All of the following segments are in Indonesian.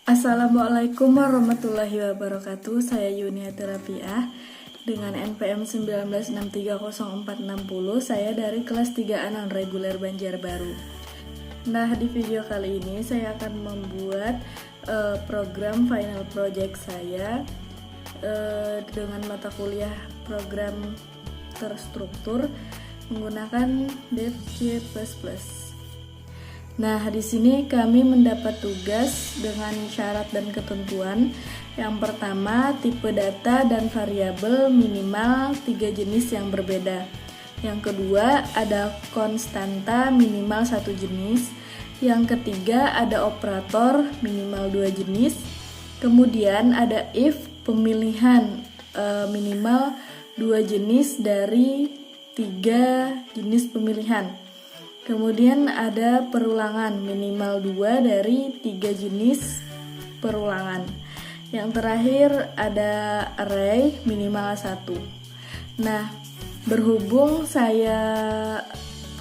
Assalamualaikum warahmatullahi wabarakatuh. Saya Yuniati Rafiah dengan NPM 19630460. Saya dari kelas 3A non-reguler Banjarbaru. Nah, di video kali ini saya akan membuat program final project saya dengan mata kuliah program terstruktur menggunakan DevC++. Nah, di sini kami mendapat tugas dengan syarat dan ketentuan. Yang pertama, tipe data dan variabel minimal 3 jenis yang berbeda. Yang kedua, ada konstanta minimal 1 jenis. Yang ketiga, ada operator minimal 2 jenis. Kemudian ada if pemilihan minimal 2 jenis dari 3 jenis pemilihan. Kemudian ada perulangan minimal 2 dari 3 jenis perulangan. Yang terakhir ada array minimal 1. Nah, berhubung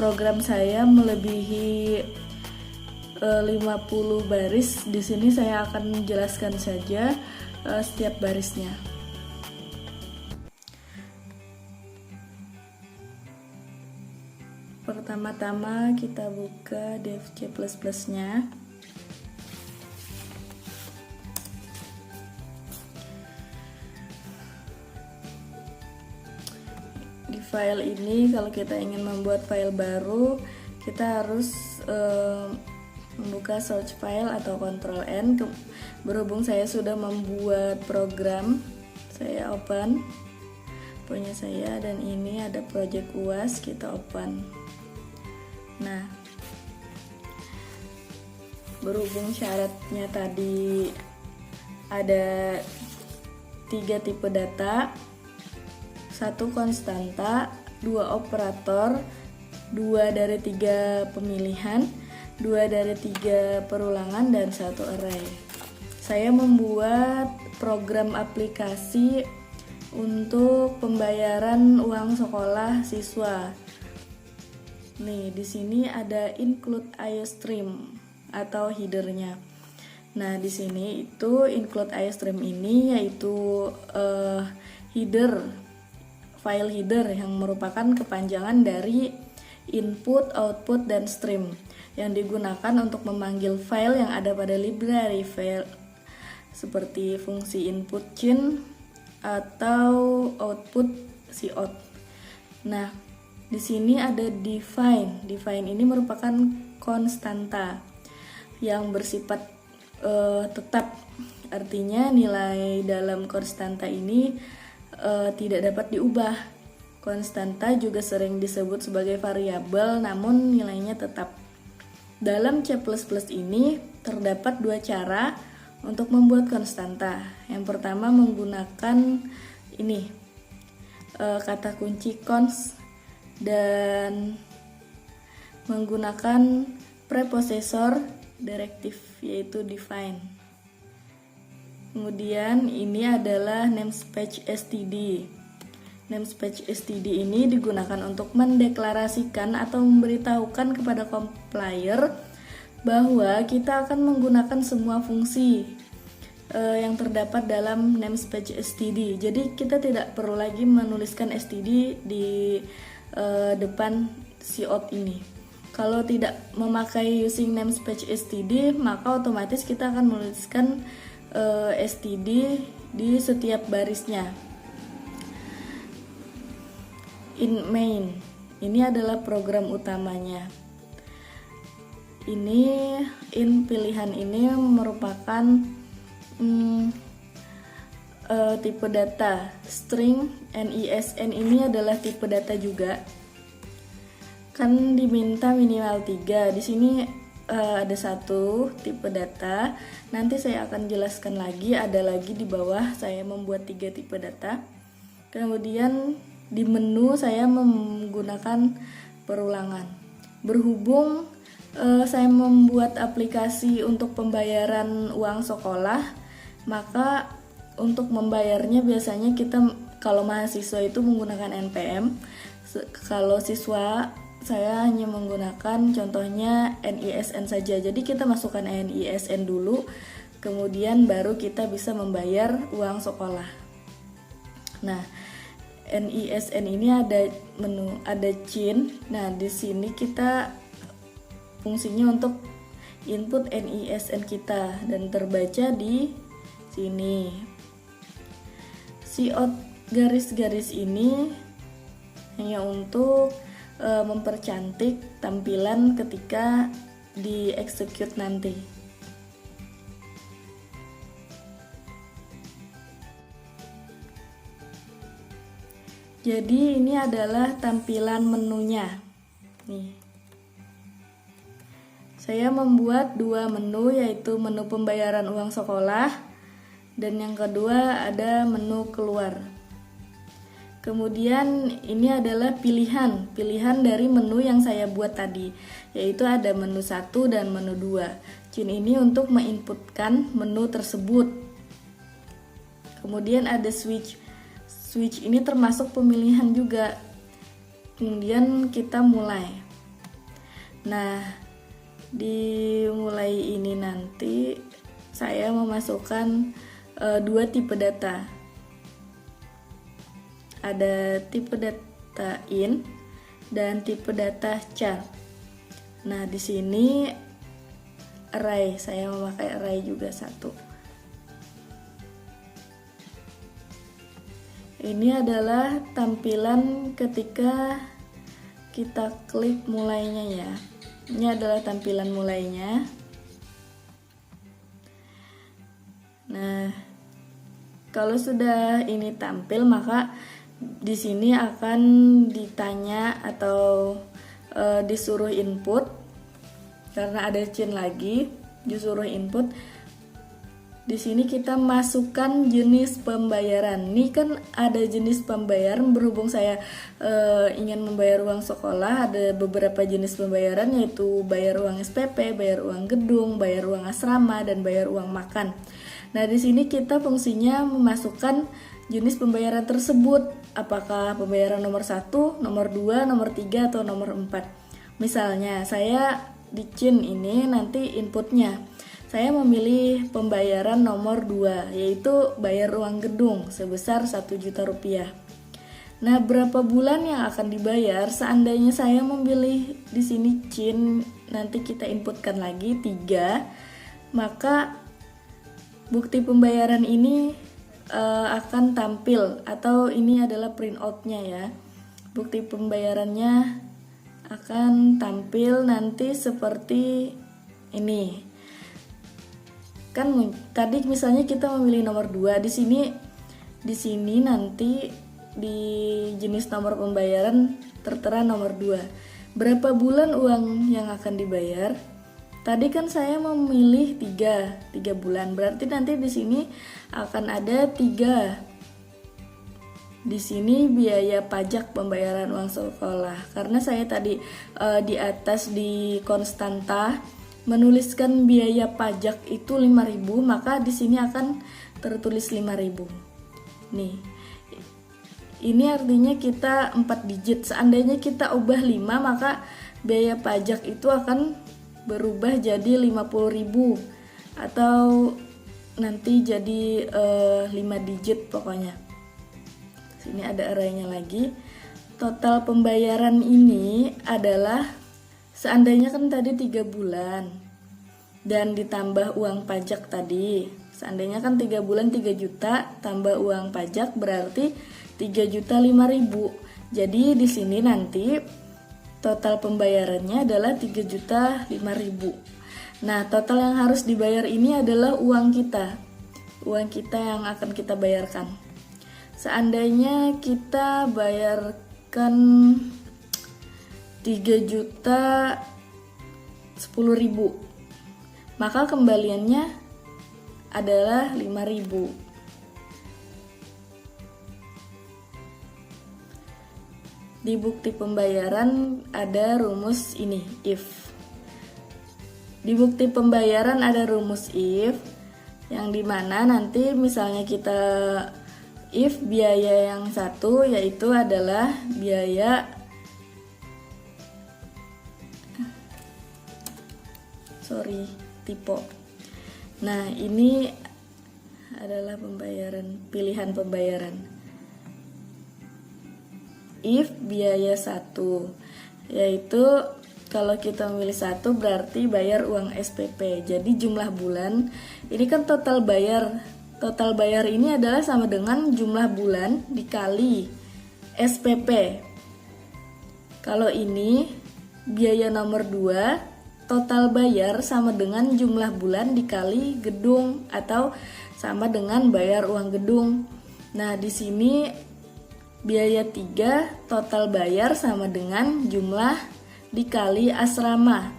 program saya melebihi 50 baris, di sini saya akan menjelaskan saja setiap barisnya. Pertama-tama kita buka DevC++-nya. Di file ini kalau kita ingin membuat file baru, kita harus membuka search file atau Ctrl N. Berhubung saya sudah membuat program, saya open punya saya, dan ini ada project UAS, kita open. Nah, berhubung syaratnya tadi ada 3 tipe data, 1 konstanta, 2 operator, 2 dari 3 pemilihan, 2 dari 3 perulangan, dan 1 array. Saya membuat program aplikasi untuk pembayaran uang sekolah siswa. Nih, di sini ada include IOStream atau headernya. Nah, di sini itu include IOStream ini yaitu file header yang merupakan kepanjangan dari input, output, dan stream yang digunakan untuk memanggil file yang ada pada library file seperti fungsi input chain atau output cout. Nah, di sini ada define. Define ini merupakan konstanta yang bersifat tetap. Artinya nilai dalam konstanta ini tidak dapat diubah. Konstanta juga sering disebut sebagai variabel, namun nilainya tetap. Dalam C++ ini terdapat 2 cara untuk membuat konstanta. Yang pertama menggunakan ini kata kunci const dan menggunakan prepossessor directive yaitu define. Kemudian ini adalah namespace std. Namespace std ini digunakan untuk mendeklarasikan atau memberitahukan kepada compiler bahwa kita akan menggunakan semua fungsi yang terdapat dalam namespace std. Jadi kita tidak perlu lagi menuliskan std di depan cout ini. Kalau tidak memakai using namespace std, maka otomatis kita akan menuliskan std di setiap barisnya. In main, ini adalah program utamanya. Ini in pilihan ini merupakan tipe data. String NISN ini adalah tipe data juga. Kan diminta minimal 3. Di sini ada 1 tipe data. Nanti saya akan jelaskan lagi, ada lagi di bawah saya membuat 3 tipe data. Kemudian di menu saya menggunakan perulangan. Berhubung saya membuat aplikasi untuk pembayaran uang sekolah, maka untuk membayarnya biasanya kita kalau mahasiswa itu menggunakan NPM. Kalau siswa saya hanya menggunakan contohnya NISN saja. Jadi kita masukkan NISN dulu, kemudian baru kita bisa membayar uang sekolah. Nah, NISN ini ada menu, ada CIN. Nah, di sini kita fungsinya untuk input NISN kita dan terbaca di sini. Si garis-garis ini hanya untuk mempercantik tampilan ketika di execute nanti. Jadi ini adalah tampilan menunya. Nih. Saya membuat dua menu, yaitu menu pembayaran uang sekolah dan yang kedua ada menu keluar. Kemudian ini adalah pilihan dari menu yang saya buat tadi, yaitu ada menu 1 dan menu 2. CIN ini untuk menginputkan menu tersebut. Kemudian ada switch ini termasuk pemilihan juga. Kemudian kita mulai. Nah, di mulai ini nanti saya memasukkan dua tipe data. Ada tipe data in dan tipe data char. Nah, di sini array, saya memakai array juga satu. Ini adalah tampilan ketika kita klik mulainya ya. Ini adalah tampilan mulainya. Nah, kalau sudah ini tampil, maka di sini akan ditanya atau disuruh input. Karena ada CIN lagi, disuruh input. Di sini kita masukkan jenis pembayaran. Ini kan ada jenis pembayaran, berhubung saya ingin membayar uang sekolah, ada beberapa jenis pembayaran, yaitu bayar uang SPP, bayar uang gedung, bayar uang asrama, dan bayar uang makan. Nah, di sini kita fungsinya memasukkan jenis pembayaran tersebut, apakah pembayaran nomor 1, nomor 2, nomor 3, atau nomor 4. Misalnya saya di CIN ini nanti inputnya saya memilih pembayaran nomor 2, yaitu bayar uang gedung sebesar 1 juta rupiah. Nah, berapa bulan yang akan dibayar? Seandainya saya memilih di sini CIN, nanti kita inputkan lagi 3, maka bukti pembayaran ini akan tampil, atau ini adalah printout-nya ya. Bukti pembayarannya akan tampil nanti seperti ini. Kan tadi misalnya kita memilih nomor 2, di sini nanti di jenis nomor pembayaran tertera nomor 2. Berapa bulan uang yang akan dibayar? Tadi kan saya memilih 3 bulan. Berarti nanti di sini akan ada 3. Di sini biaya pajak pembayaran uang sekolah. Karena saya tadi di atas di konstanta menuliskan biaya pajak itu 5.000, maka di sini akan tertulis 5.000. Nih. Ini artinya kita 4 digit. Seandainya kita ubah 5, maka biaya pajak itu akan berubah jadi 50.000 atau nanti jadi 5 digit pokoknya. Sini ada arraynya lagi. Total pembayaran ini adalah, seandainya kan tadi 3 bulan dan ditambah uang pajak tadi. Seandainya kan 3 bulan 3 juta tambah uang pajak berarti 3.005.000. Jadi di sini nanti total pembayarannya adalah 3.005.000. Nah, total yang harus dibayar ini adalah uang kita. Uang kita yang akan kita bayarkan. Seandainya kita bayarkan 3.010.000, maka kembaliannya adalah 5.000. Di bukti pembayaran ada rumus ini, if. Di bukti pembayaran ada rumus if, yang dimana nanti misalnya kita if biaya yang satu, yaitu adalah biaya Nah, ini adalah pilihan pembayaran. If biaya 1, yaitu kalau kita memilih 1 berarti bayar uang SPP. Jadi jumlah bulan, ini kan total bayar. Total bayar ini adalah sama dengan jumlah bulan dikali SPP. Kalau ini biaya nomor 2, total bayar sama dengan jumlah bulan dikali gedung atau sama dengan bayar uang gedung. Nah, di sini biaya 3, total bayar sama dengan jumlah dikali asrama,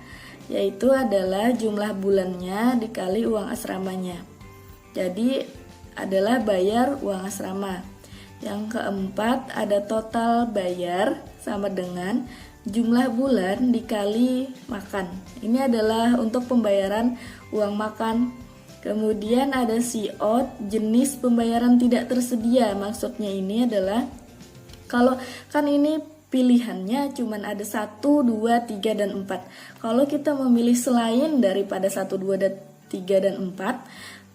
yaitu adalah jumlah bulannya dikali uang asramanya. Jadi adalah bayar uang asrama. Yang keempat ada total bayar sama dengan jumlah bulan dikali makan. Ini adalah untuk pembayaran uang makan. Kemudian ada COT, jenis pembayaran tidak tersedia. Maksudnya ini adalah kalau kan ini pilihannya cuman ada 1, 2, 3, dan 4. Kalau kita memilih selain daripada 1, 2, 3, dan 4,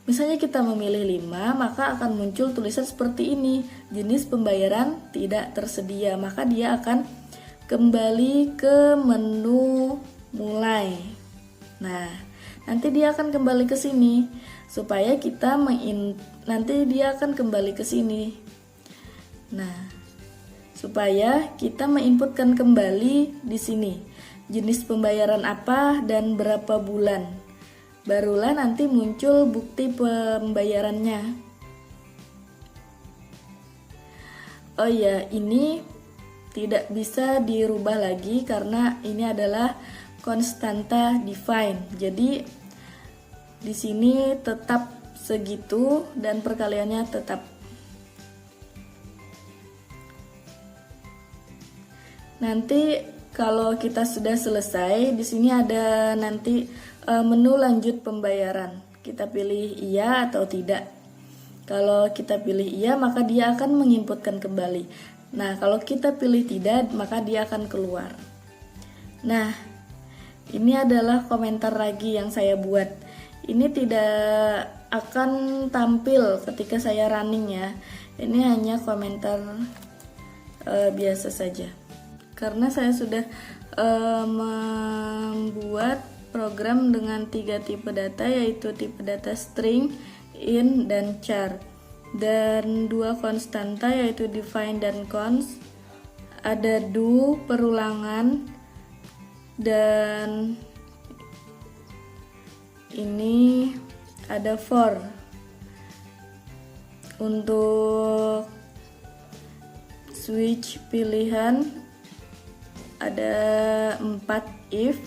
misalnya kita memilih 5, maka akan muncul tulisan seperti ini, jenis pembayaran tidak tersedia. Maka dia akan kembali ke menu mulai. Nah, nanti dia akan kembali ke sini supaya kita nanti dia akan kembali ke sini. Nah, supaya kita menginputkan kembali di sini jenis pembayaran apa dan berapa bulan. Barulah nanti muncul bukti pembayarannya. Oh ya, ini tidak bisa dirubah lagi karena ini adalah konstanta define. Jadi di sini tetap segitu dan perkaliannya tetap. Nanti kalau kita sudah selesai, di sini ada nanti menu lanjut pembayaran. Kita pilih iya atau tidak. Kalau kita pilih iya, maka dia akan menginputkan kembali. Nah, kalau kita pilih tidak, maka dia akan keluar. Nah, ini adalah komentar lagi yang saya buat. Ini tidak akan tampil ketika saya running ya. Ini hanya komentar biasa saja. Karena saya sudah membuat program dengan 3 tipe data, yaitu tipe data string, int, dan char. Dan 2 konstanta yaitu define dan const. Ada do, perulangan, dan ini ada for. Untuk switch pilihan ada 4 if,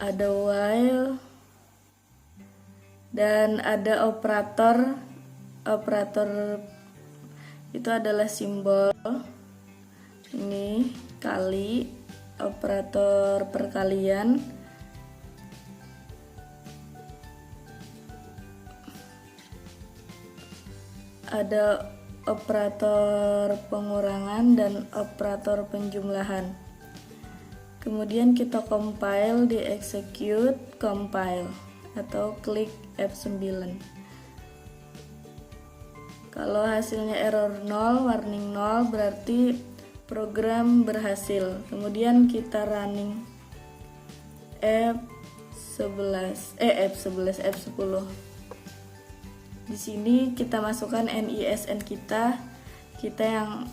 ada while, dan ada operator. Operator itu adalah simbol ini kali, operator perkalian, ada operator pengurangan dan operator penjumlahan. Kemudian kita compile, di execute, compile, atau klik F9. Kalau hasilnya error 0, warning 0, berarti program berhasil. Kemudian kita running F10. Di sini kita masukkan NISN kita yang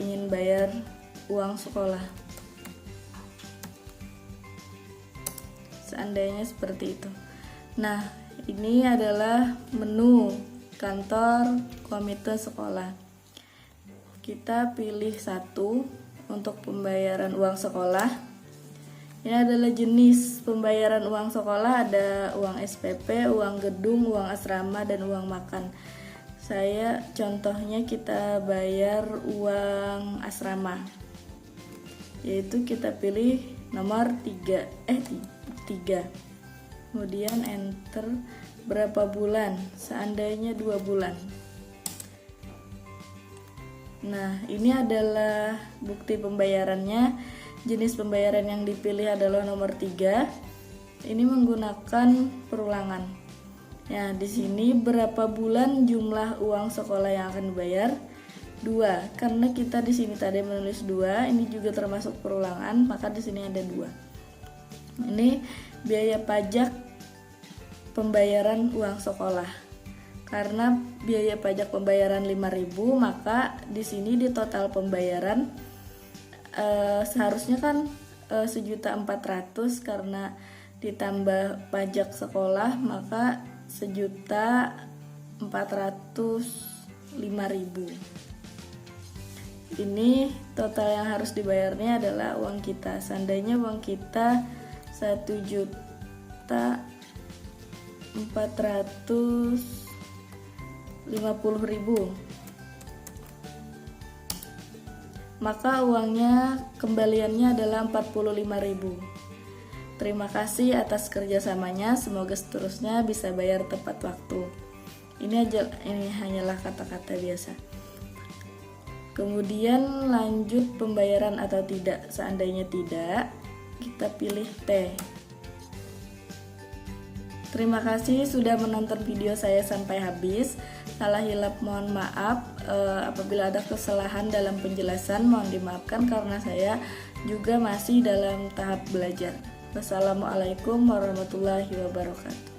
ingin bayar uang sekolah. Seandainya seperti itu. Nah, ini adalah menu kantor komite sekolah. Kita pilih 1 untuk pembayaran uang sekolah. Ini adalah jenis pembayaran uang sekolah, ada uang SPP, uang gedung, uang asrama, dan uang makan. Contohnya kita bayar uang asrama, yaitu kita pilih nomor 3. Kemudian enter berapa bulan, seandainya 2 bulan. Nah, ini adalah bukti pembayarannya. jenis pembayaran yang dipilih adalah nomor 3. Ini menggunakan perulangan. Ya, di sini berapa bulan jumlah uang sekolah yang akan dibayar? 2. Karena kita di sini tadi menulis 2, ini juga termasuk perulangan, maka di sini ada 2. Ini biaya pajak pembayaran uang sekolah. Karena biaya pajak pembayaran 5.000, maka di sini di total pembayaran seharusnya kan 1.400.000, karena ditambah pajak sekolah maka 1.405.000. Ini total yang harus dibayarnya adalah uang kita. Seandainya uang kita 1.450.000, maka uangnya kembaliannya adalah 45.000. Terima kasih atas kerjasamanya, semoga seterusnya bisa bayar tepat waktu. Ini hanyalah kata-kata biasa. Kemudian lanjut pembayaran atau tidak. Seandainya tidak, kita pilih T. Terima kasih sudah menonton video saya sampai habis. Salah hilap mohon maaf. Apabila ada kesalahan dalam penjelasan mohon dimaafkan karena saya juga masih dalam tahap belajar. Wassalamualaikum warahmatullahi wabarakatuh.